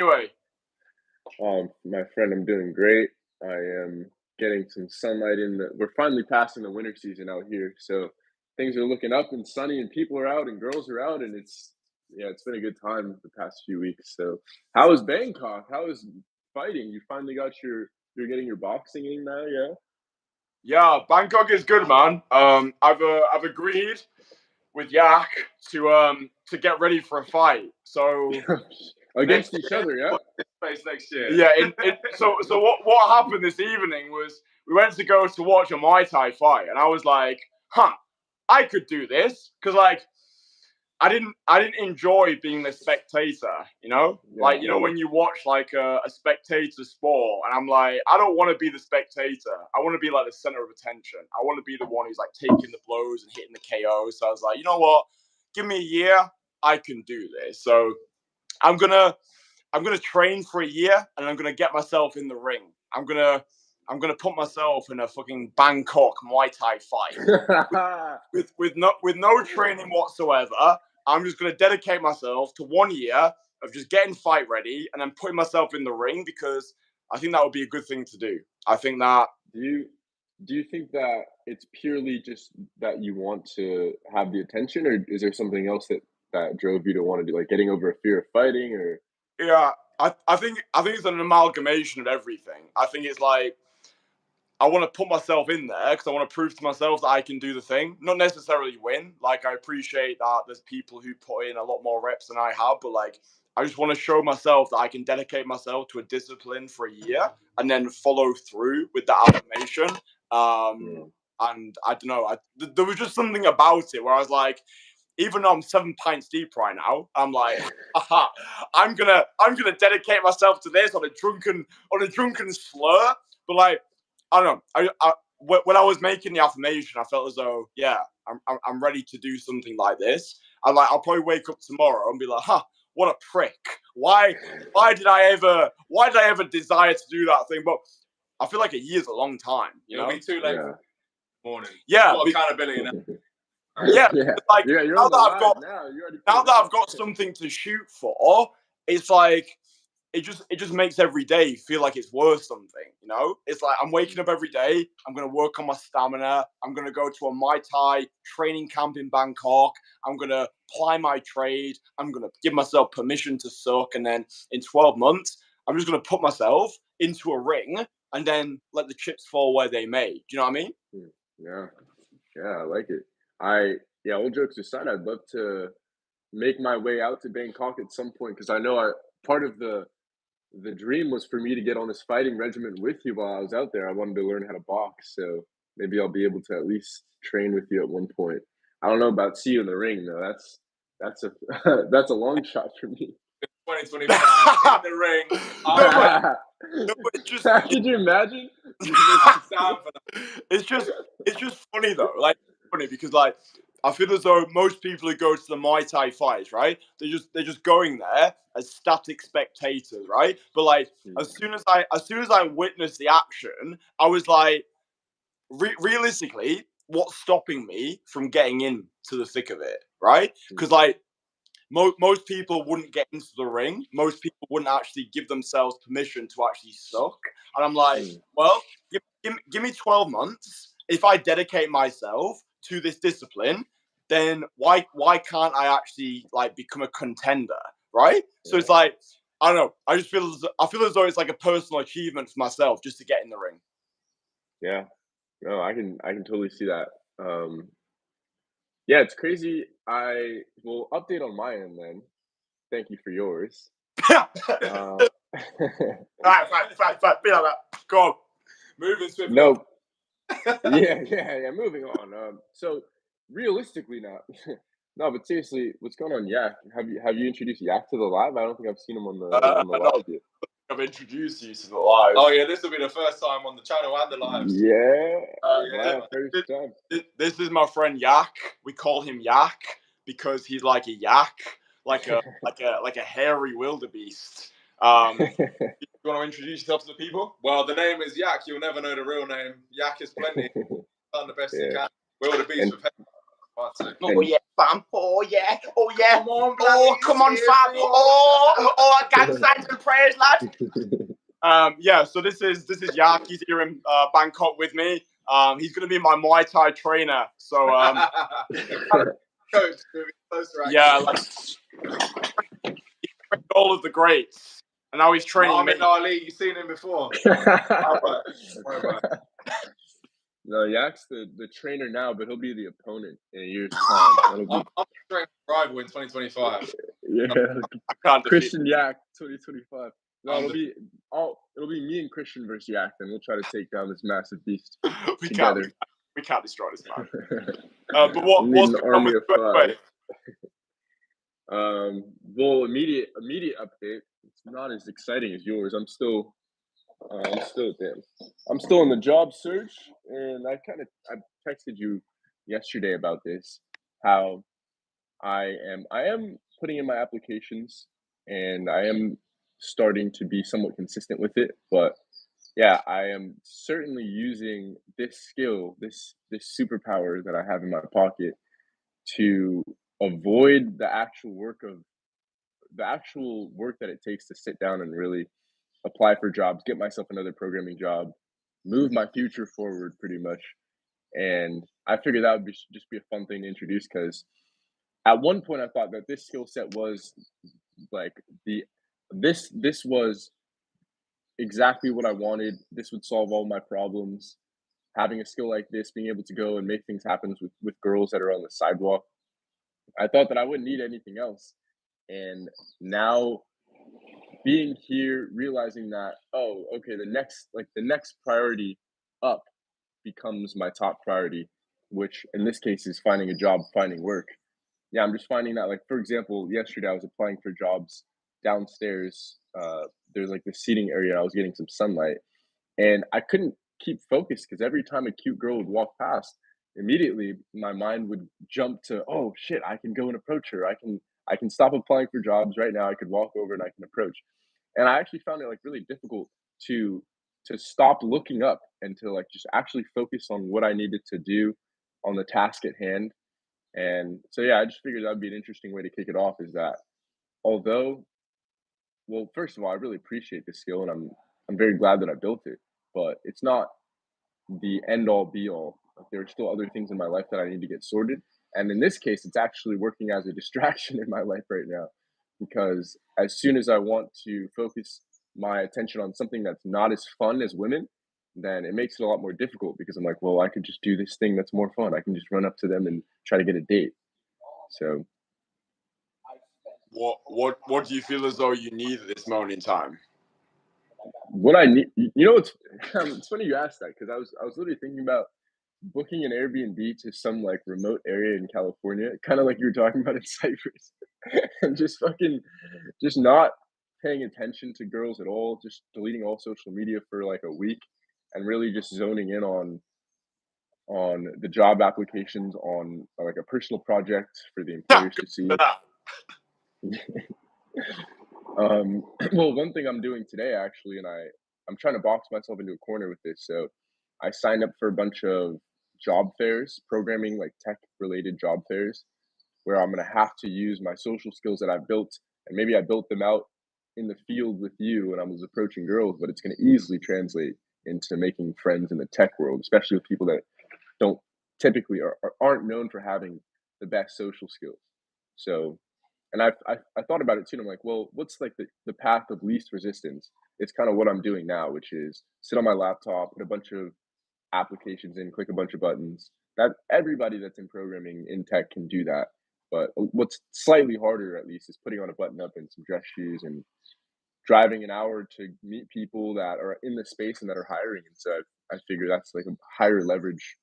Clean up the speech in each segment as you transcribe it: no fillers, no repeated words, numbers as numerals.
Anyway, My friend, I'm doing great. I am getting some sunlight we're finally passing the winter season out here, so things are looking up and sunny, and people are out and girls are out, and it's been a good time the past few weeks. So, how is Bangkok? How is fighting? You finally got you're getting your boxing in now, yeah? yeah, Bangkok is good, man. I've agreed with Yak to get ready for a fight. So Against each other, yeah? Face next year. yeah, so what happened this evening was we went to go to watch a Muay Thai fight, and I was like, I could do this because like I didn't enjoy being the spectator, when you watch like a spectator sport, and I'm like, I don't want to be the spectator. I want to be like the center of attention. I want to be the one who's like taking the blows and hitting the KO. So I was like, you know what? Give me a year, I can do this. So I'm gonna train for a year, and I'm gonna get myself in the ring. I'm gonna put myself in a fucking Bangkok Muay Thai fight with no training whatsoever. I'm just going to dedicate myself to 1 year of just getting fight ready and then putting myself in the ring, because I think that would be a good thing to do. I think that. Do you think that it's purely just that you want to have the attention, or is there something else that drove you to want to do, like getting over a fear of fighting, or? Yeah, I think it's an amalgamation of everything. I think it's like I want to put myself in there because I want to prove to myself that I can do the thing. Not necessarily win. Like, I appreciate that there's people who put in a lot more reps than I have, but like, I just want to show myself that I can dedicate myself to a discipline for a year and then follow through with that affirmation. And I don't know, there was just something about it where I was like, even though I'm 7 pints deep right now, I'm like, I'm gonna dedicate myself to this on a drunken slur. But like, I don't know. When I was making the affirmation, I felt as though, yeah, I'm ready to do something like this. I'll probably wake up tomorrow and be like, what a prick. Why did I ever desire to do that thing? But I feel like a year's a long time. It'll be too late for morning. Yeah, accountability now. Yeah, like you're now on the that I've got now I've got something to shoot for, it's like it just makes every day feel like it's worth something, It's like I'm waking up every day, I'm gonna work on my stamina, I'm gonna go to a Muay Thai training camp in Bangkok, I'm gonna ply my trade, I'm gonna give myself permission to suck, and then in 12 months, I'm just gonna put myself into a ring and then let the chips fall where they may. Do you know what I mean? Yeah, I like it. All jokes aside, I'd love to make my way out to Bangkok at some point, because I know part of the dream was for me to get on this fighting regimen with you while I was out there. I wanted to learn how to box, so maybe I'll be able to at least train with you at one point. I don't know about see you in the ring though. That's a that's a long shot for me. 2025 in the ring. No, but it's just, could you imagine? It's just funny though. Like, funny because like I feel as though most people who go to the Muay Thai fights, right? They're just going there as static spectators, right? But like as soon as I witnessed the action, I was like, realistically, what's stopping me from getting into the thick of it, right? Because like most people wouldn't get into the ring. Most people wouldn't actually give themselves permission to actually suck. And I'm like, well, give me 12 months. If I dedicate myself to this discipline, then why can't I actually like become a contender, right? So it's like, I don't know. I feel as though it's like a personal achievement for myself just to get in the ring. Yeah, no, I can totally see that. Yeah, it's crazy. I will update on my end then. Thank you for yours. Right. Be like that. Go on. Moving swiftly. No. Yeah. Moving on. So realistically now, no, but seriously, what's going on, Yak? Have you introduced Yak to the live? I don't think I've seen him on the live yet. I've introduced you to the live. Oh yeah, this will be the first time on the channel and the lives. Yeah. First time. This is my friend Yak. We call him Yak because he's like a yak, like a hairy wildebeest. You want to introduce yourself to the people? Well, the name is Yak. You'll never know the real name. Yak is plenty. Done the best you can. Wildebeest with Oh yeah, fam. Oh yeah. Oh yeah. Come on, Oh, bloody come on, serious, fam. bro. Oh, gang signs and prayers, lad. Yeah. So this is Yak. He's here in Bangkok with me. He's gonna be my Muay Thai trainer. So Coach, moving closer, actually. yeah, like all of the greats, and now he's training me. Muhammad Ali, you've seen him before. No, Yak's the trainer now, but he'll be the opponent in a year's time. That'll be I'm training rival in 2025. yeah, I can't defeat. Christian Yak 2025. No, it'll be me and Christian versus Yak, and we'll try to take down this massive beast together. We can't destroy this man. But what's an going on army with of you five. anyway? Well, immediate update. It's not as exciting as yours. I'm still in the job search, and I texted you yesterday about this. How I am putting in my applications, and I am starting to be somewhat consistent with it. But yeah, I am certainly using this skill, this superpower that I have in my pocket, to avoid the actual work that it takes to sit down and really apply for jobs, get myself another programming job, move my future forward pretty much. And I figured that would just be a fun thing to introduce, because at one point I thought that this skill set was like this was exactly what I wanted. This would solve all my problems. Having a skill like this, being able to go and make things happen with girls that are on the sidewalk, I thought that I wouldn't need anything else. And now being here, realizing that, oh, okay, the next priority up becomes my top priority, which in this case is finding a job, finding work. Yeah, I'm just finding that, like, for example, yesterday I was applying for jobs downstairs. There's like this seating area, and I was getting some sunlight, and I couldn't keep focused because every time a cute girl would walk past, immediately my mind would jump to, oh shit, I can go and approach her. I can stop applying for jobs right now. I could walk over and I can approach. And I actually found it like really difficult to stop looking up and to like just actually focus on what I needed to do on the task at hand. And so yeah, I just figured that would be an interesting way to kick it off, is that although, well, first of all, I really appreciate this skill, and I'm very glad that I built it, but it's not the end all be all. Like, there are still other things in my life that I need to get sorted. And in this case, it's actually working as a distraction in my life right now, because as soon as I want to focus my attention on something that's not as fun as women, then it makes it a lot more difficult, because I'm like, well, I could just do this thing that's more fun. I can just run up to them and try to get a date. So What do you feel as though you need at this moment in time? what I need, it's funny you asked that, because I was literally thinking about booking an Airbnb to some like remote area in California, kind of like you were talking about in Cyprus, and just not paying attention to girls at all, just deleting all social media for like a week, and really just zoning in on the job applications, on like a personal project for the employers to see. Well, one thing I'm doing today actually, and I'm trying to box myself into a corner with this. So I signed up for a bunch of job fairs, programming, like tech related job fairs, where I'm going to have to use my social skills that I've built. And maybe I built them out in the field with you when I was approaching girls, but it's going to easily translate into making friends in the tech world, especially with people that don't typically aren't known for having the best social skills. So, and I thought about it too. And I'm like, well, what's like the path of least resistance? It's kind of what I'm doing now, which is sit on my laptop, put a bunch of applications in, click a bunch of buttons. That everybody that's in programming in tech can do that. But what's slightly harder, at least, is putting on a button up and some dress shoes and driving an hour to meet people that are in the space and that are hiring. And so I figure that's like a higher leverage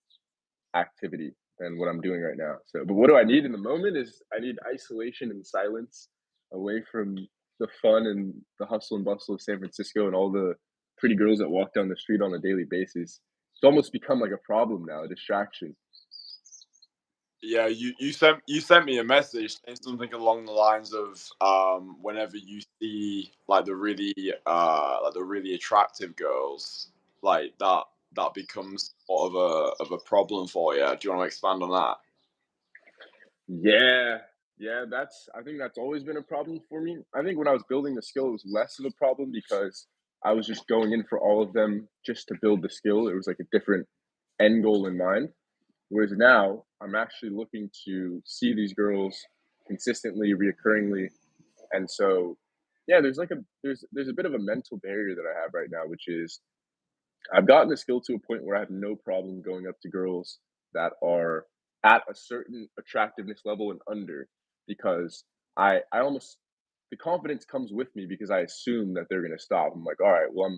activity than what I'm doing right now. So, but what do I need in the moment is I need isolation and silence, away from the fun and the hustle and bustle of San Francisco and all the pretty girls that walk down the street on a daily basis. It's almost become like a problem now, a distraction. Yeah, you sent me a message saying something along the lines of whenever you see like the really attractive girls, like that becomes sort of a problem for you. Do you want to expand on that? Yeah, yeah, I think that's always been a problem for me. I think when I was building the skill, it was less of a problem because I was just going in for all of them just to build the skill. It was like a different end goal in mind. Whereas now I'm actually looking to see these girls consistently, reoccurringly. And so yeah, there's a bit of a mental barrier that I have right now, which is I've gotten the skill to a point where I have no problem going up to girls that are at a certain attractiveness level and under because I almost the confidence comes with me because I assume that they're gonna stop. I'm like, all right, well,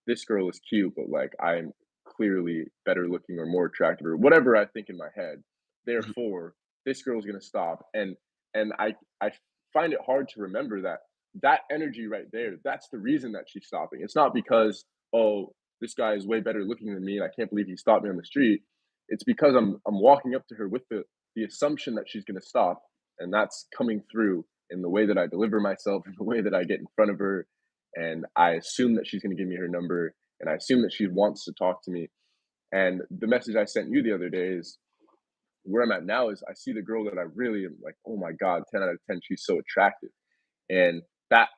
this girl is cute, but like I'm clearly better looking or more attractive or whatever I think in my head. Mhm. Therefore, this girl's gonna stop. And I find it hard to remember that that energy right there, that's the reason that she's stopping. It's not because, oh, this guy is way better looking than me and I can't believe he stopped me on the street. It's because I'm walking up to her with the assumption that she's gonna stop. And that's coming through in the way that I deliver myself, in the way that I get in front of her, and I assume that she's going to give me her number, and I assume that she wants to talk to me. And the message I sent you the other day is where I'm at now is I see the girl that I really am like, oh my god, 10 out of 10, she's so attractive, and that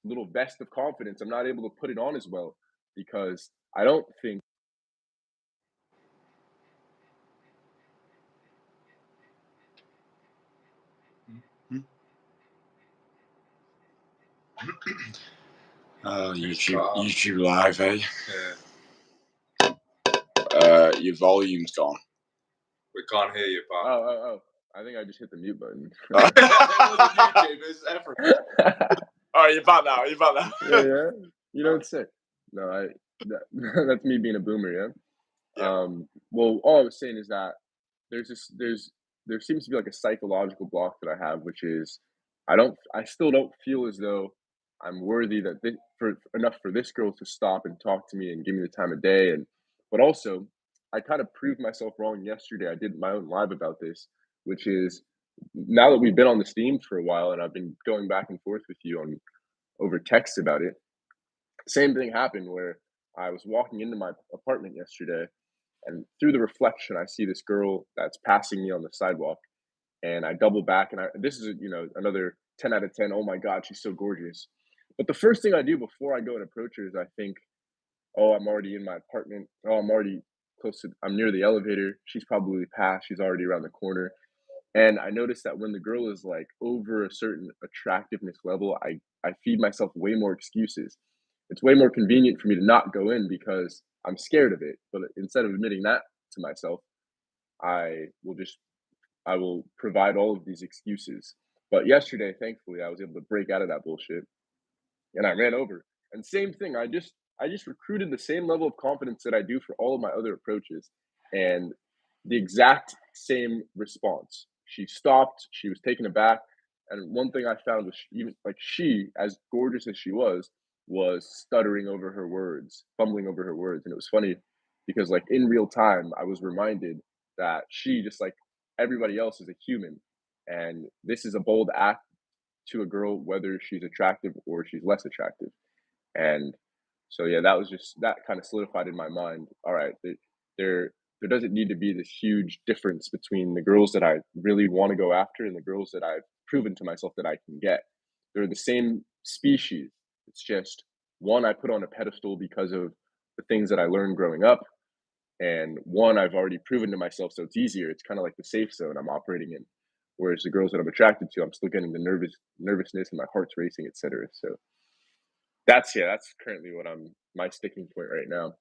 little vest of confidence, I'm not able to put it on as well because I don't think. Oh, It's YouTube Live, eh? Yeah. Your volume's gone. We can't hear you, Oh, pal. oh, oh! I think I just hit the mute button. It wasn't YouTube, it's everything. Oh, you're back now. You're back now. Yeah, yeah. You don't say. No, that's me being a boomer. Yeah. Yeah. Well, all I was saying is that there seems to be like a psychological block that I have, which is I still don't feel as though I'm worthy that for enough for this girl to stop and talk to me and give me the time of day. And but also I kind of proved myself wrong yesterday. I did my own live about this, which is now that we've been on the Steam for a while and I've been going back and forth with you on over text about it. Same thing happened where I was walking into my apartment yesterday and through the reflection, I see this girl that's passing me on the sidewalk, and I double back, and this is another 10 out of 10. Oh my God, she's so gorgeous. But the first thing I do before I go and approach her is I think, oh, I'm already in my apartment. Oh, I'm already I'm near the elevator. She's probably passed. She's already around the corner. And I noticed that when the girl is like over a certain attractiveness level, I feed myself way more excuses. It's way more convenient for me to not go in because I'm scared of it. But instead of admitting that to myself, I will just I will provide all of these excuses. But yesterday, thankfully, I was able to break out of that bullshit and I ran over. And same thing, I just recruited the same level of confidence that I do for all of my other approaches, and the exact same response. She stopped. She was taken aback. And one thing I found was even like she, as gorgeous as she was stuttering over her words, fumbling over her words. And it was funny because like in real time, I was reminded that she, just like everybody else, is a human. And this is a bold act to a girl, whether she's attractive or she's less attractive. And so, yeah, that kind of solidified in my mind. All right, there doesn't need to be this huge difference between the girls that I really want to go after and the girls that I've proven to myself that I can get. They're the same species. It's just one I put on a pedestal because of the things that I learned growing up, and one I've already proven to myself, so it's easier. It's kind of like the safe zone I'm operating in. Whereas the girls that I'm attracted to, I'm still getting the nervousness and my heart's racing, etc. So that's currently what I'm my sticking point right now.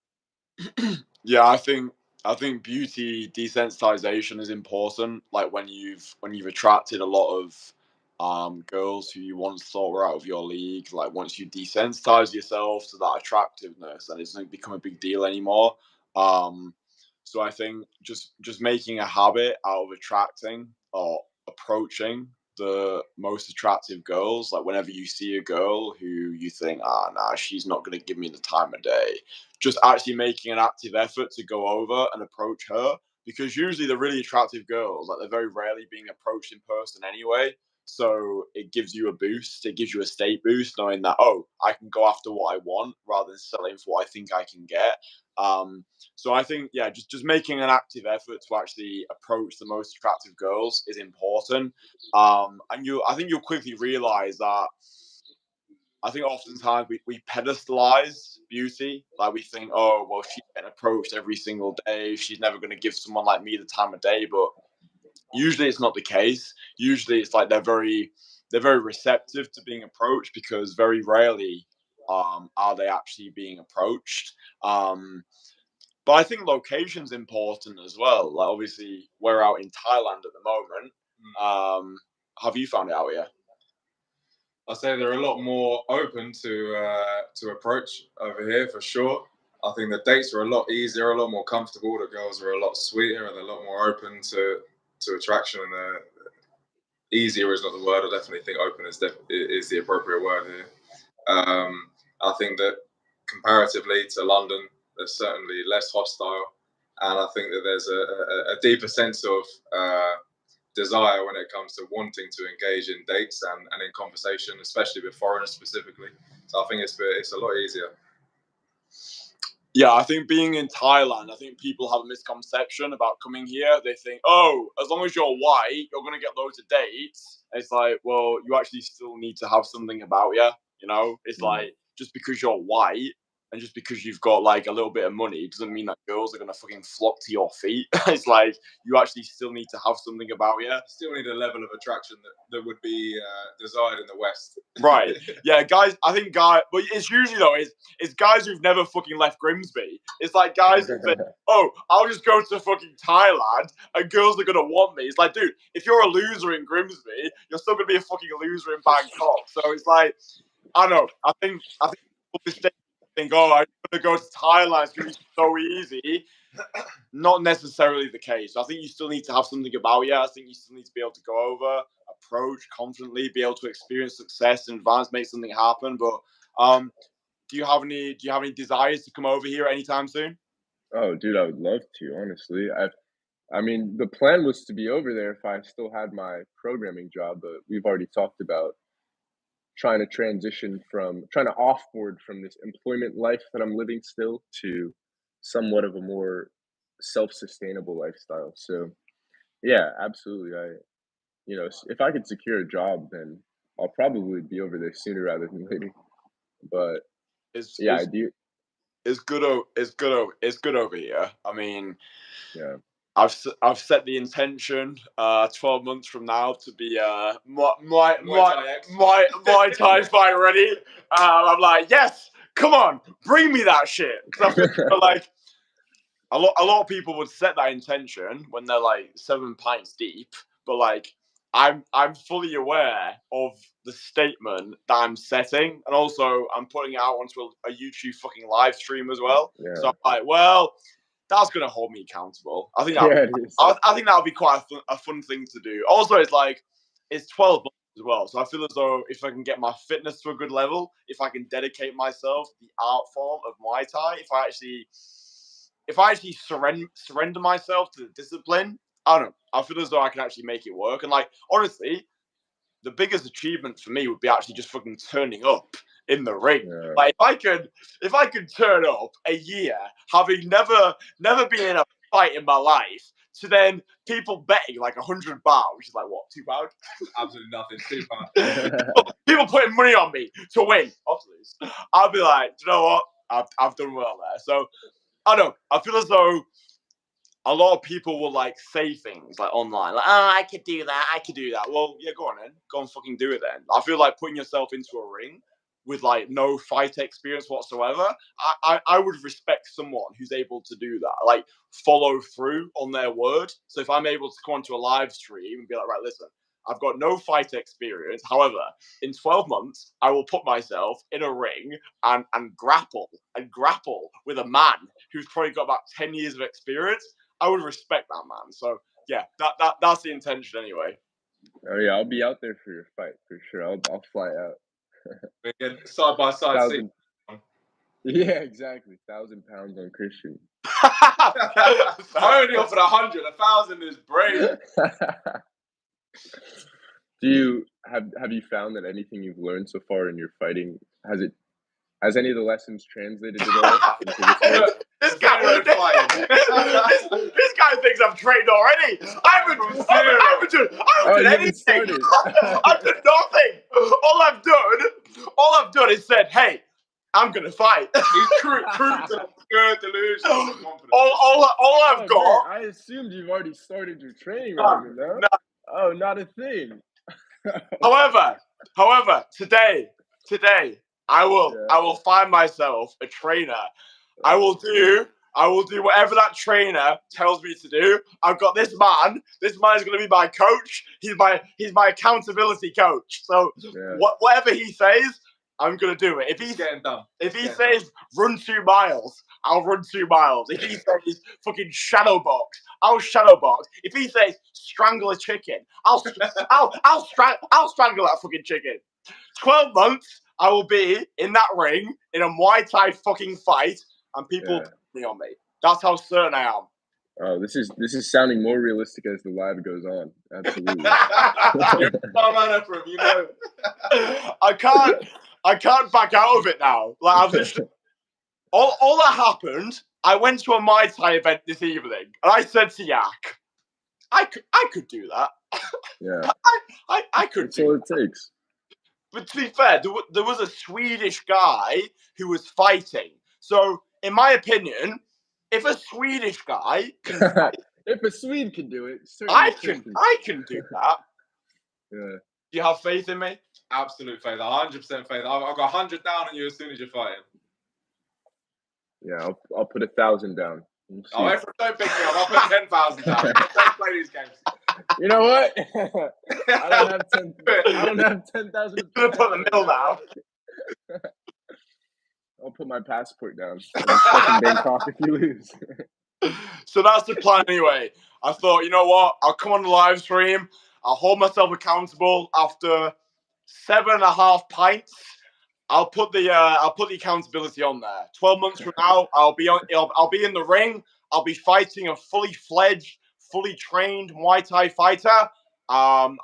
Yeah, I think beauty desensitization is important. Like when you've attracted a lot of girls who you once thought were out of your league, like once you desensitize yourself to that attractiveness, then it doesn't become a big deal anymore. Um, so I think just making a habit out of attracting or approaching the most attractive girls, like whenever you see a girl who you think, nah, she's not gonna give me the time of day, just actually making an active effort to go over and approach her, because usually the really attractive girls, like they're very rarely being approached in person anyway. So it gives you a boost. It gives you a state boost, knowing that, oh, I can go after what I want rather than selling for what I think I can get. So I think, yeah, just making an active effort to actually approach the most attractive girls is important. And I think you'll quickly realize that. I think oftentimes we pedestalize beauty. Like we think, oh, well, she's getting approached every single day. She's never going to give someone like me the time of day. But usually it's not the case. Usually it's like they're very receptive to being approached, because very rarely are they actually being approached. But I think location's important as well. Like obviously we're out in Thailand at the moment. Have you found it out yet? I'd say they're a lot more open to approach over here for sure. I think the dates are a lot easier, a lot more comfortable. The girls are a lot sweeter and a lot more open to attraction. And easier is not the word. I definitely think open is the appropriate word here. I think that comparatively to London, they're certainly less hostile, and I think that there's a deeper sense of desire when it comes to wanting to engage in dates and in conversation, especially with foreigners specifically. So I think it's a lot easier. Yeah, I think being in Thailand, I think people have a misconception about coming here. They think, oh, as long as you're white, you're going to get loads of dates. It's like, well, you actually still need to have something about you. You know, it's like, just because you're white and just because you've got like a little bit of money doesn't mean that girls are going to fucking flock to your feet. It's like, you actually still need to have something about you. Still need a level of attraction that would be desired in the West. Right. Yeah, guys, I think but it's usually though, it's guys who've never fucking left Grimsby. It's like guys who think, oh, I'll just go to fucking Thailand and girls are gonna want me. It's like, dude, if you're a loser in Grimsby, you're still gonna be a fucking loser in Bangkok. So it's like, I don't know. I think people think, oh, I'm gonna go to Thailand, it's gonna be so easy. Not necessarily the case. I think you still need to have something about you. I think you still need to be able to go over, approach confidently, be able to experience success in advance, make something happen. But do you have any desires to come over here anytime soon? Oh, dude, I would love to, honestly. I mean, the plan was to be over there if I still had my programming job, but we've already talked about trying to offboard from this employment life that I'm living still to somewhat of a more self-sustainable lifestyle. So, yeah, absolutely. If I could secure a job, then I'll probably be over there sooner rather than later. But I do. It's good over here. I mean, Yeah. I've set the intention 12 months from now to be Muay Thai fight ready. I'm like, yes, come on, bring me that shit. Because I feel like a lot of people would set that intention when they're like 7 pints deep, but like I'm fully aware of the statement that I'm setting, and also I'm putting it out onto a YouTube fucking live stream as well. Yeah. So I'm like, well, that's gonna hold me accountable. I think I think that would be quite a fun thing to do. Also, it's like it's 12 months as well, so I feel as though if I can get my fitness to a good level, if I can dedicate myself to the art form of Muay Thai, if I actually surrender myself to the discipline, I don't know. I feel as though I can actually make it work. And like honestly, the biggest achievement for me would be actually just fucking turning up in the ring. Yeah. Like if I could turn up a year having never been in a fight in my life, to then people betting like 100 baht, which is like what, £2? Absolutely nothing. £2. people putting money on me to win. I'll be like, you know what? I've done well there. So I don't know. I feel as though a lot of people will like say things like online, like, oh, I could do that. Well, yeah, go on then. Go and fucking do it then. I feel like putting yourself into a ring with like no fight experience whatsoever, I would respect someone who's able to do that, like follow through on their word. So if I'm able to come onto a live stream and be like, right, listen, I've got no fight experience. However, in 12 months, I will put myself in a ring and grapple with a man who's probably got about 10 years of experience. I would respect that man. So yeah, that's the intention anyway. Oh yeah, I'll be out there for your fight for sure. I'll fly out. Side by side. Yeah, exactly. 1,000 pounds on Kristian. I only offered 100. 1,000 is brave. have you found that anything you've learned so far in your fighting has any of the lessons translated at all into this world? This guy thinks I'm trained already. I haven't done anything. I've done nothing. All I've done is said, hey, I'm gonna fight. He's true to pure delusional confidence. All I've got. Man, I assumed you've already started your training regimen, though. No. Oh, not a thing. However, today, I will find myself a trainer. I will do whatever that trainer tells me to do. I've got this man. This man is going to be my coach. He's my accountability coach. So whatever he says, I'm going to do it. If he says run 2 miles, I'll run 2 miles. If he says fucking shadow box, I'll shadow box. If he says strangle a chicken, I'll strangle that fucking chicken. 12 months, I will be in that ring in a Muay Thai fucking fight, and people me on me. That's how certain I am. Oh, this is sounding more realistic as the live goes on. Absolutely. You're a man from, you know. I can't back out of it now. Like I've just all that happened. I went to a Muay Thai event this evening, and I said to Yak, I could do that. Yeah. I could. That's all it takes. But to be fair, there was a Swedish guy who was fighting. So, in my opinion, if a Swedish guy can fight, if a Swede can do it, I can do that. Yeah. Do you have faith in me? Absolute faith, 100% faith. I've got 100 down on you as soon as you're fighting. Yeah, I'll put 1,000 down. Oh, Ephraim, don't pick me up. I'll put 10,000 down. Don't play these games. You know what? I don't have 10,000. You're gonna put the mill down. I'll put my passport down. Fucking Bangkok if you lose. So that's the plan anyway. I thought, you know what? I'll come on the live stream. I'll hold myself accountable after 7.5 pints. I'll put the accountability on there. 12 months from now, I'll be in the ring. I'll be fighting a fully fledged, fully trained Muay Thai fighter. And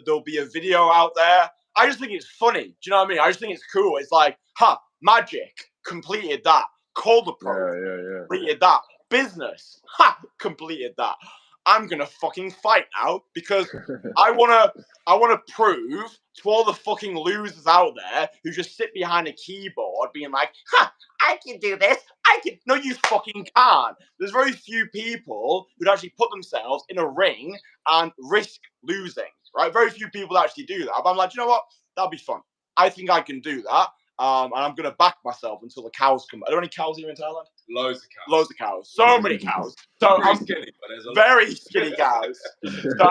there'll be a video out there. I just think it's funny. Do you know what I mean? I just think it's cool. It's like, magic, completed that. Called the pro, completed that. Business, completed that. I'm gonna fucking fight now because I wanna prove to all the fucking losers out there who just sit behind a keyboard being like, I can do this. No, you fucking can't. There's very few people who'd actually put themselves in a ring and risk losing, right? Very few people actually do that. But I'm like, you know what? That'll be fun. I think I can do that. And I'm going to back myself until the cows come. Are there any cows here in Thailand? Loads of cows. Loads of cows. So many cows. So I'm skinny, but there's a very skinny cows. So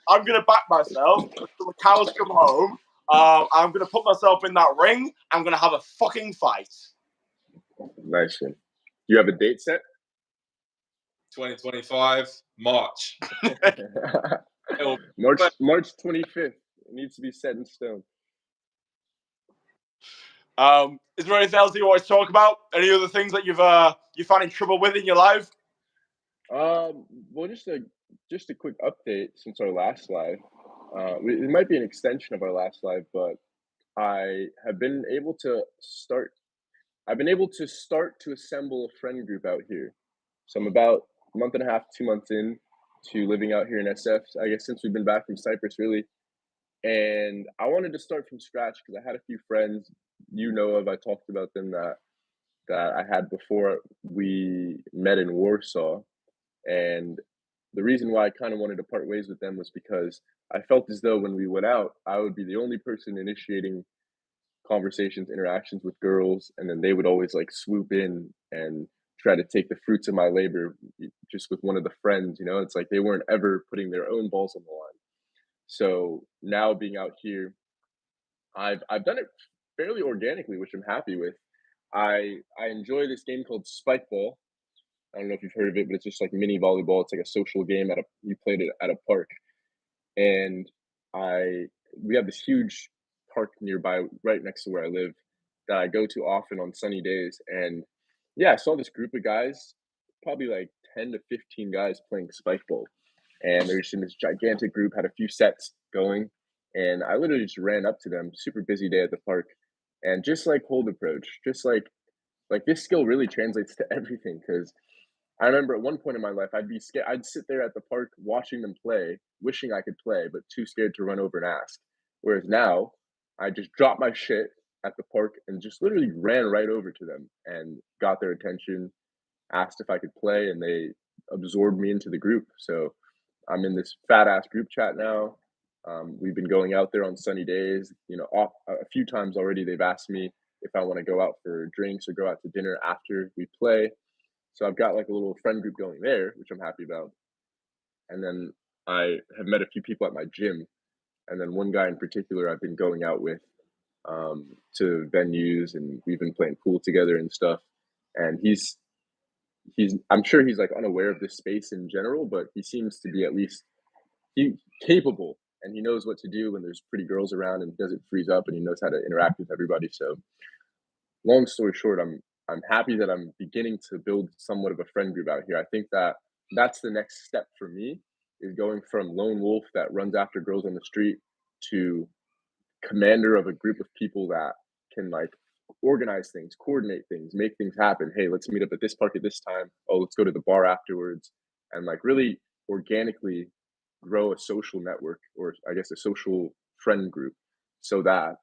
I'm gonna back myself until the cows come home. I'm gonna put myself in that ring. I'm gonna have a fucking fight. Nice one. You have a date set? 2025 March. March 25th. It needs to be set in stone. Is there anything else that you want to talk about? Any other things that you're finding trouble with in your life? Well, just a quick update since our last live. It might be an extension of our last live, but I have been able to start. I've been able to start to assemble a friend group out here. So I'm about a month and a half, 2 months in to living out here in SF. I guess since we've been back from Cyprus, really. And I wanted to start from scratch because I had a few friends I talked about them that I had before we met in Warsaw. And the reason why I kind of wanted to part ways with them was because I felt as though when we went out, I would be the only person initiating conversations, interactions with girls, and then they would always like swoop in and try to take the fruits of my labor just with one of the friends, it's like they weren't ever putting their own balls on the line. So now being out here, I've done it fairly organically, which I'm happy with. I enjoy this game called Spike Ball. I don't know if you've heard of it, but it's just like mini volleyball. It's like a social game you played it at a park. And we have this huge park nearby right next to where I live that I go to often on sunny days. And yeah, I saw this group of guys, probably like 10 to 15 guys playing Spike Ball. And they're just in this gigantic group, had a few sets going. And I literally just ran up to them, super busy day at the park, and just like cold approach, just like this skill really translates to everything. Because I remember at one point in my life, I'd be scared. I'd sit there at the park watching them play, wishing I could play, but too scared to run over and ask. Whereas now, I just dropped my shit at the park and just literally ran right over to them and got their attention, asked if I could play, and they absorbed me into the group. So I'm in this fat ass group chat now. We've been going out there on sunny days. You know, a few times already they've asked me if I want to go out for drinks or go out to dinner after we play. So I've got like a little friend group going there, which I'm happy about. And then I have met a few people at my gym. And then one guy in particular I've been going out with to venues, and we've been playing pool together and stuff. And he's I'm sure he's like unaware of this space in general, but he seems to be at least capable, and he knows what to do when there's pretty girls around, and he doesn't freeze up, and he knows how to interact with everybody. So long story short, I'm happy that I'm beginning to build somewhat of a friend group out here. I think that that's the next step for me, is going from lone wolf that runs after girls on the street to commander of a group of people that can like organize things, coordinate things, make things happen. Hey, let's meet up at this park at this time. Oh, let's go to the bar afterwards. And like really organically grow a social network, or I guess a social friend group, so that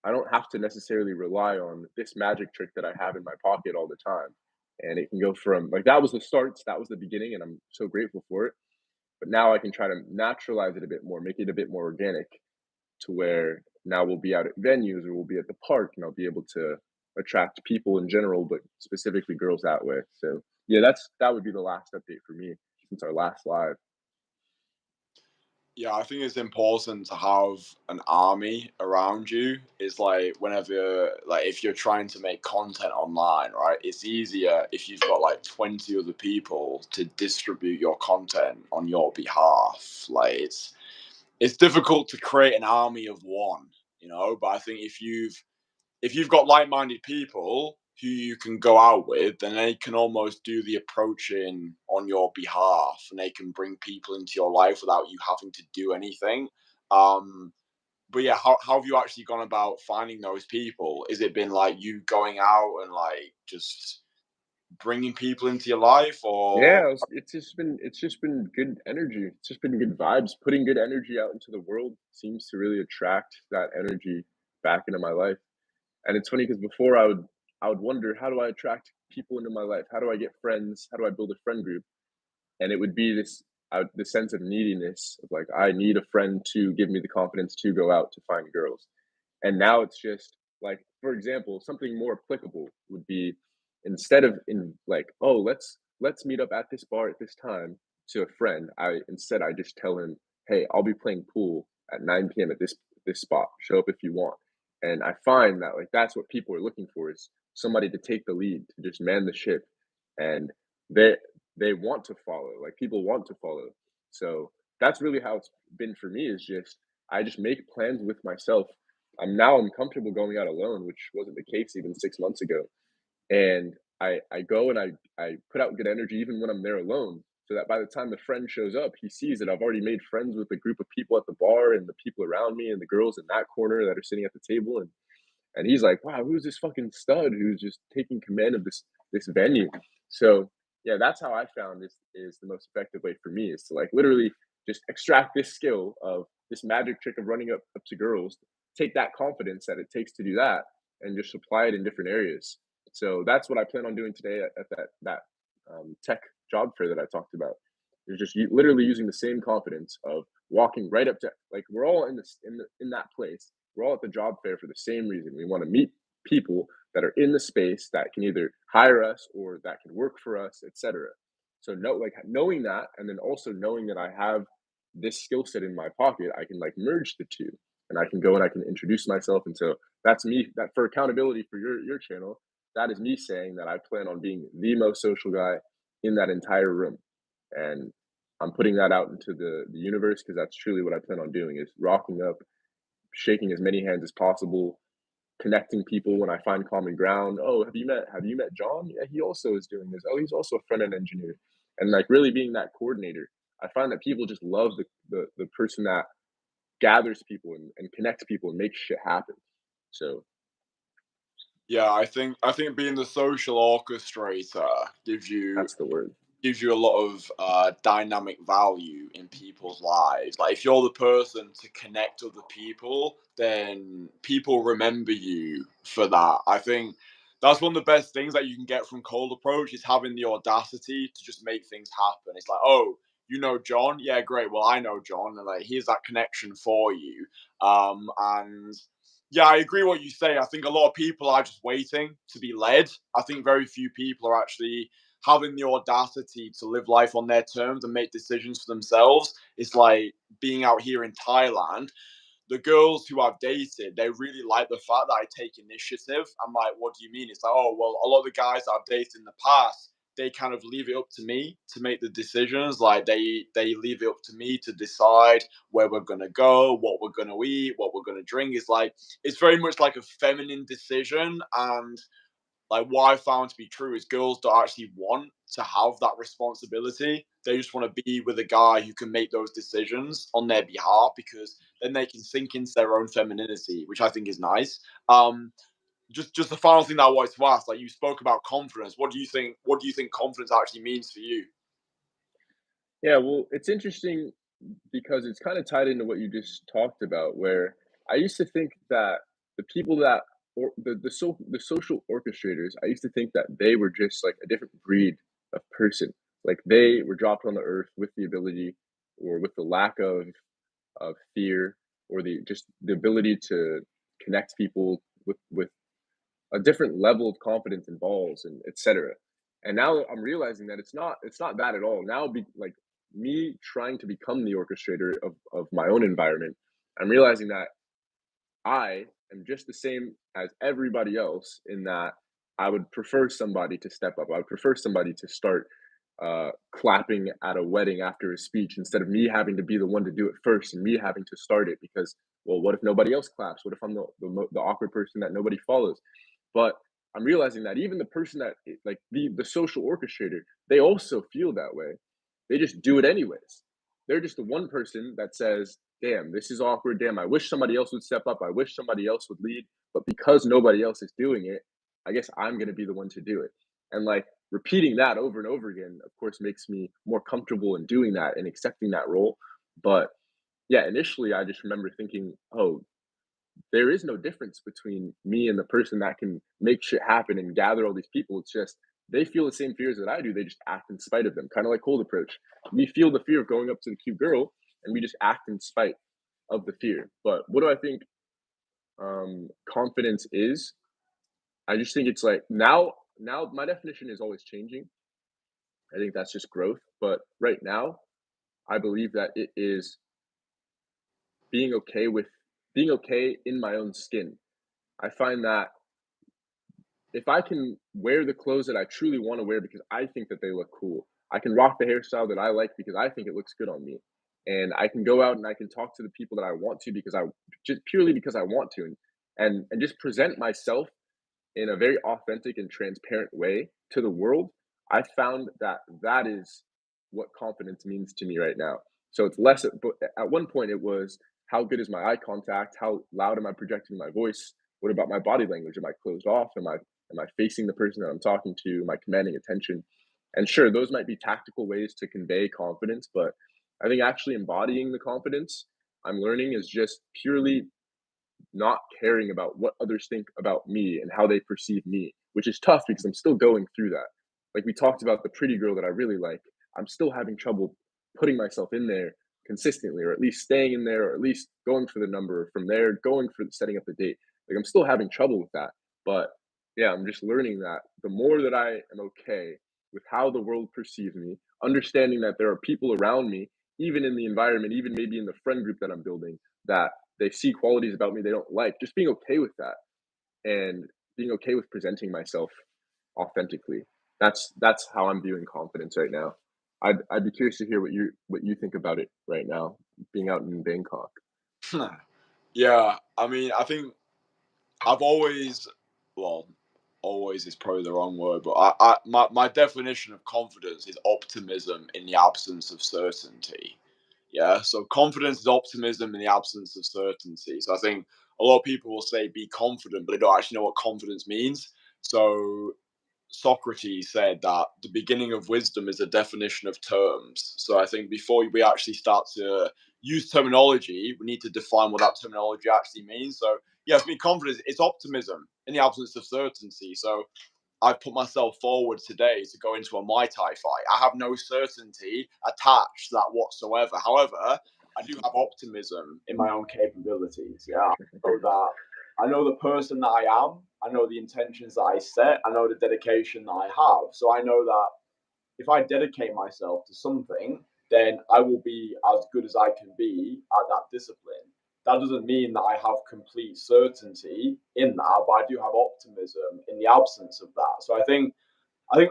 I don't have to necessarily rely on this magic trick that I have in my pocket all the time. And it can go from like, that was the start, that was the beginning, and I'm so grateful for it. But now I can try to naturalize it a bit more, make it a bit more organic, to where now we'll be out at venues or we'll be at the park, and I'll be able to attract people in general, but specifically girls that way. So yeah, that would be the last update for me since our last live. Yeah, I think it's important to have an army around you. It's like whenever, like if you're trying to make content online, right? It's easier if you've got like 20 other people to distribute your content on your behalf. Like it's difficult to create an army of one, you know, but I think if you've got like-minded people who you can go out with, then they can almost do the approaching on your behalf, and they can bring people into your life without you having to do anything. But yeah, how have you actually gone about finding those people? Is it been like you going out and like just bringing people into your life, or Yeah, it's just been good energy. It's just been good vibes. Putting good energy out into the world seems to really attract that energy back into my life. And it's funny because before I would wonder, how do I attract people into my life? How do I get friends? How do I build a friend group? And it would be this sense of neediness of like, I need a friend to give me the confidence to go out to find girls. And now it's just like, for example, something more applicable would be, instead of in like, oh, let's meet up at this bar at this time, to a friend, I just tell him, hey, I'll be playing pool at 9 p.m. at this spot. Show up if you want. And I find that like that's what people are looking for, is somebody to take the lead, to just man the ship. And they they want to follow, like people want to follow. So that's really how it's been for me, is just I just make plans with myself. I'm comfortable going out alone, which wasn't the case even 6 months ago. And I go and I put out good energy even when I'm there alone, so that by the time the friend shows up, he sees that I've already made friends with a group of people at the bar, and the people around me, and the girls in that corner that are sitting at the table. And he's like, wow, who's this fucking stud who's just taking command of this venue? So yeah, that's how I found this is the most effective way for me, is to like literally just extract this skill of this magic trick of running up to girls, take that confidence that it takes to do that, and just apply it in different areas. So that's what I plan on doing today at that tech job fair that I talked about. Is just literally using the same confidence of walking right up to, like, we're all in that place. We're all at the job fair for the same reason. We want to meet people that are in the space that can either hire us or that can work for us, etc. So knowing that, and then also knowing that I have this skill set in my pocket, I can like merge the two, and I can go and I can introduce myself. And so that's me. That for accountability for your channel, that is me saying that I plan on being the most social guy in that entire room. And I'm putting that out into the universe, because that's truly what I plan on doing, is rocking up, shaking as many hands as possible, connecting people when I find common ground. Oh, have you met John? Yeah, he also is doing this. Oh, he's also a front-end engineer. And like really being that coordinator. I find that people just love the person that gathers people and connects people and makes shit happen. So yeah, I think being the social orchestrator gives you that's the word. a lot of dynamic value in people's lives. Like if you're the person to connect other people, then people remember you for that. I think that's one of the best things that you can get from cold approach is having the audacity to just make things happen. It's like, oh, you know John? Yeah, great. Well, I know John, and like here's that connection for you. And yeah, I agree what you say. I think a lot of people are just waiting to be led. I think very few people are actually having the audacity to live life on their terms and make decisions for themselves. It's like being out here in Thailand. The girls who I've dated, they really like the fact that I take initiative. I'm like, what do you mean? It's like, oh, well, a lot of the guys that I've dated in the past, they kind of leave it up to me to make the decisions. Like they leave it up to me to decide where we're gonna go, what we're gonna eat, what we're gonna drink. It's like it's very much like a feminine decision. And like what I found to be true is girls don't actually want to have that responsibility. They just want to be with a guy who can make those decisions on their behalf because then they can sink into their own femininity, which I think is nice. Just the final thing that I wanted to ask, like you spoke about confidence. What do you think confidence actually means for you? Yeah, well, it's interesting because it's kind of tied into what you just talked about, where I used to think that the people that or the social orchestrators, I used to think that they were just like a different breed of person. Like they were dropped on the earth with the ability or with the lack of fear or the ability to connect people with a different level of confidence and balls and etc. And now I'm realizing that it's not that at all. Now like me trying to become the orchestrator of my own environment, I'm realizing that I am just the same as everybody else in that I would prefer somebody to step up. I would prefer somebody to start clapping at a wedding after a speech instead of me having to be the one to do it first and me having to start it because, well, what if nobody else claps? What if I'm the awkward person that nobody follows? But I'm realizing that even the person that like the social orchestrator, they also feel that way. They just do it anyways. They're just the one person that says, damn, this is awkward. Damn, I wish somebody else would step up. I wish somebody else would lead. But because nobody else is doing it, I guess I'm going to be the one to do it. And like repeating that over and over again, of course, makes me more comfortable in doing that and accepting that role. But yeah, initially, I just remember thinking, oh, there is no difference between me and the person that can make shit happen and gather all these people. It's just they feel the same fears that I do. They just act in spite of them, kind of like cold approach. We feel the fear of going up to the cute girl, and we just act in spite of the fear. But what do I think confidence is? I just think it's like now. Now my definition is always changing. I think that's just growth. But right now, I believe that it is being okay with being okay in my own skin. I find that if I can wear the clothes that I truly want to wear because I think that they look cool, I can rock the hairstyle that I like because I think it looks good on me. And I can go out and I can talk to the people that I want to because I just purely because I want to and just present myself in a very authentic and transparent way to the world. I found that that is what confidence means to me right now. So it's less but at one point it was how good is my eye contact? How loud am I projecting my voice? What about my body language? Am I closed off? Am I facing the person that I'm talking to? Am I commanding attention? And sure, those might be tactical ways to convey confidence, but I think actually embodying the confidence I'm learning is just purely not caring about what others think about me and how they perceive me, which is tough because I'm still going through that. Like we talked about the pretty girl that I really like, I'm still having trouble putting myself in there consistently, or at least staying in there, or at least going for the number, from there going for setting up the date. Like I'm still having trouble with that. But yeah, I'm just learning that the more that I am okay with how the world perceives me, understanding that there are people around me, even in the environment, even maybe in the friend group that I'm building, that they see qualities about me they don't like, just being okay with that and being okay with presenting myself authentically. That's how I'm viewing confidence right now. I'd be curious to hear what you think about it right now, being out in Bangkok. Yeah, I mean, I think I've always, well, always is probably the wrong word, but my definition of confidence is optimism in the absence of certainty. Yeah, so confidence is optimism in the absence of certainty. So I think a lot of people will say be confident, but they don't actually know what confidence means. So Socrates said that the beginning of wisdom is a definition of terms. So I think before we actually start to use terminology, we need to define what that terminology actually means. So yeah, for me, confidence, it's optimism in the absence of certainty. So I've put myself forward today to go into a Muay Thai fight. I have no certainty attached to that whatsoever. However, I do have optimism in my own capabilities. Yeah, I know the person that I am. I know the intentions that I set. I know the dedication that I have. So I know that if I dedicate myself to something, then I will be as good as I can be at that discipline. That doesn't mean that I have complete certainty in that, but I do have optimism in the absence of that. So I think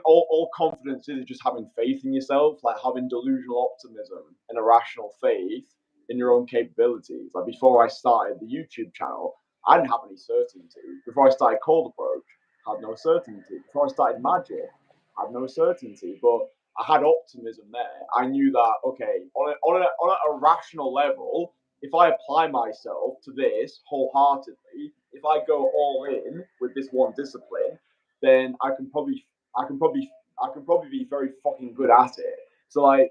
all confidence is just having faith in yourself, like having delusional optimism and a rational faith in your own capabilities. Like before I started the YouTube channel, I didn't have any certainty. Before I started Cold Approach, I had no certainty. Before I started Magic, I had no certainty. But I had optimism there. I knew that, okay, on a rational level, if I apply myself to this wholeheartedly, if I go all in with this one discipline, then I can probably be very fucking good at it. So like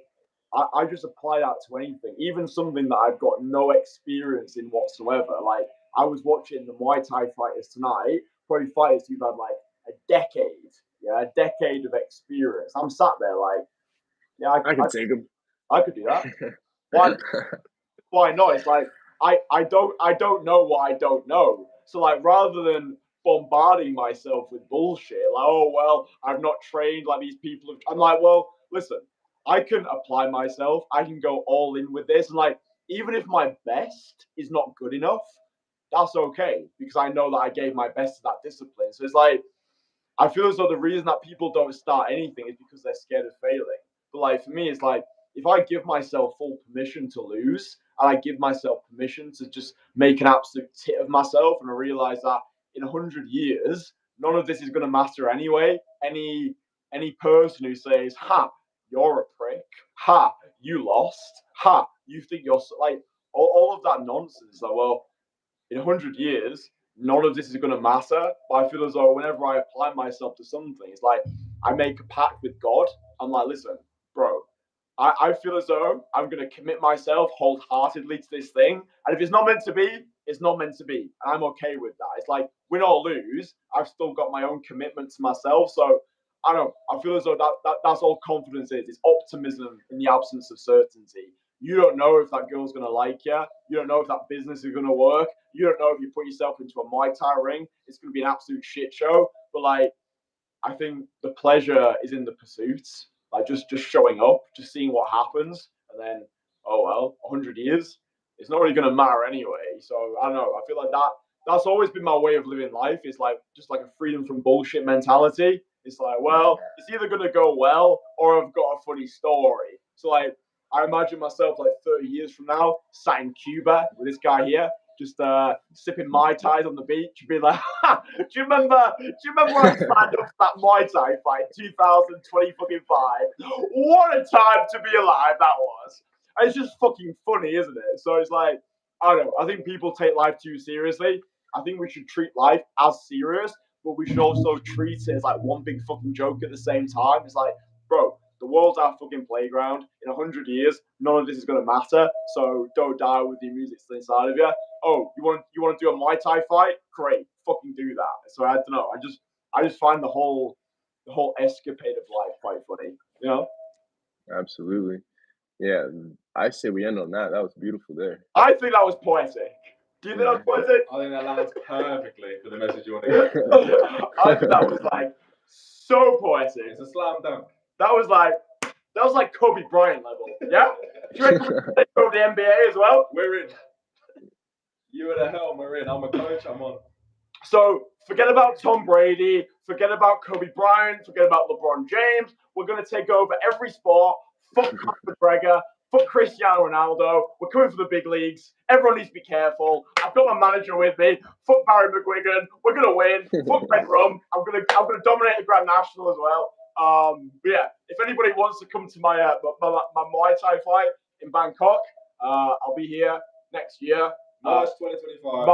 I just apply that to anything, even something that I've got no experience in whatsoever. Like I was watching the Muay Thai fighters tonight, probably fighters who've had like a decade of experience. I'm sat there like, yeah, I can take them. I could do that. Why not? It's like I don't know what I don't know. So like rather than bombarding myself with bullshit, like, oh well, I've not trained like these people have, I'm like, well, listen, I can apply myself, I can go all in with this. And like even if my best is not good enough, that's okay, because I know that I gave my best to that discipline. So it's like I feel as though the reason that people don't start anything is because they're scared of failing. But like for me, it's like if I give myself full permission to lose, and I give myself permission to just make an absolute tit of myself, and I realize that in 100 years, none of this is going to matter anyway. Any person who says, "Ha, you're a prick," "Ha, you lost," "Ha, you think you're like," all of that nonsense. Like, well, in 100 years, none of this is going to matter. But I feel as though whenever I apply myself to something, it's like I make a pact with God. I'm like, listen, bro, I feel as though I'm going to commit myself wholeheartedly to this thing. And if it's not meant to be, it's not meant to be. And I'm okay with that. It's like win or lose, I've still got my own commitment to myself. So I don't know. I feel as though that's all confidence is. It's optimism in the absence of certainty. You don't know if that girl's going to like you. You don't know if that business is going to work. You don't know if you put yourself into a Muay Thai ring, it's going to be an absolute shit show. But like, I think the pleasure is in the pursuits, like just showing up, just seeing what happens, and then oh well, 100 years, it's not really going to matter anyway. So I don't know. I feel like that's always been my way of living life. It's like just like a freedom from bullshit mentality. It's like, well, it's either going to go well or I've got a funny story. So like, I imagine myself like 30 years from now, sat in Cuba with this guy here, just sipping Mai Tais on the beach, being like, do you remember when I signed up for that Mai Tai fight in 2025? What a time to be alive that was. And it's just fucking funny, isn't it? So it's like, I don't know, I think people take life too seriously. I think we should treat life as serious, but we should also treat it as like one big fucking joke at the same time. It's like, bro, the world's our fucking playground. In 100 years, none of this is going to matter. So don't die with the music still inside of you. Oh, you want to do a Muay Thai fight? Great, fucking do that. So I don't know. I just find the whole escapade of life quite funny. You know? Absolutely. Yeah, I say we end on that. That was beautiful there. I think that was poetic. Do you think that was poetic? I think that lands perfectly for the message you want to get. I think that was like so poetic. It's a slam dunk. That was like Kobe Bryant level. Yeah? Do you reckon we take over the NBA as well? We're in. You at the helm, we're in. I'm a coach, I'm on. So forget about Tom Brady, forget about Kobe Bryant, forget about LeBron James. We're going to take over every sport. Fuck McGregor, fuck Cristiano Ronaldo. We're coming for the big leagues. Everyone needs to be careful. I've got my manager with me. Fuck Barry McGuigan. We're going to win. Fuck Ben Rum. I'm going to dominate the Grand National as well. But yeah, if anybody wants to come to my Muay Thai fight in Bangkok, I'll be here next year. March 2025.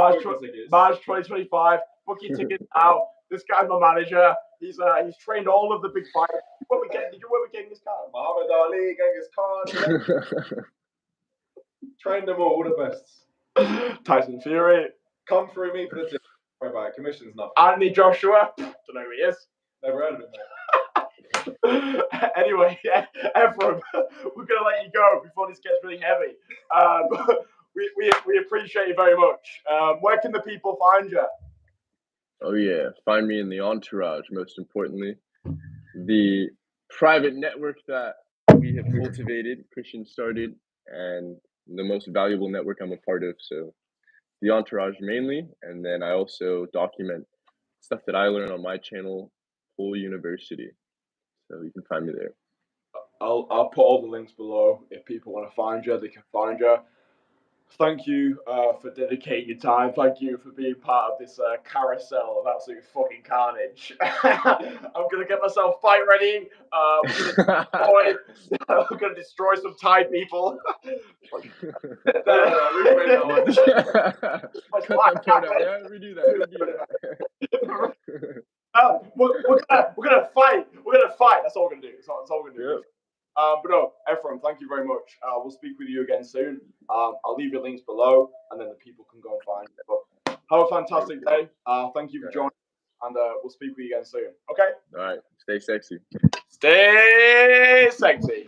March 2025. Book your tickets now. This guy's my manager. He's trained all of the big fighters. Where we getting this card? Muhammad Ali, Genghis Khan. Train them all the best. Tyson Fury. Come through me for the ticket. Right, bye. Commission's nothing. Anthony Joshua. Don't know who he is. Never heard of him, mate. Anyway, Ephraim, we're gonna let you go before this gets really heavy. We appreciate you very much. Where can the people find you? Oh yeah, find me in the Entourage. Most importantly, the private network that we have cultivated, Kristian started, and the most valuable network I'm a part of. So, the Entourage mainly, and then I also document stuff that I learn on my channel, Full University. So you can find me there. I'll put all the links below. If people want to find you, they can find you. Thank you for dedicating your time. Thank you for being part of this carousel of absolute fucking carnage. I'm going to get myself fight ready. We're going to destroy some Thai people. Cut that part out. Yeah, redo that. We're gonna fight. We're gonna fight. That's all we're gonna do. That's all we're gonna do. Yep. But no, Ephraim, thank you very much. We'll speak with you again soon. I'll leave your links below, and then the people can go and find it. But have a fantastic day. Thank you for joining, and we'll speak with you again soon. Okay. All right. Stay sexy. Stay sexy.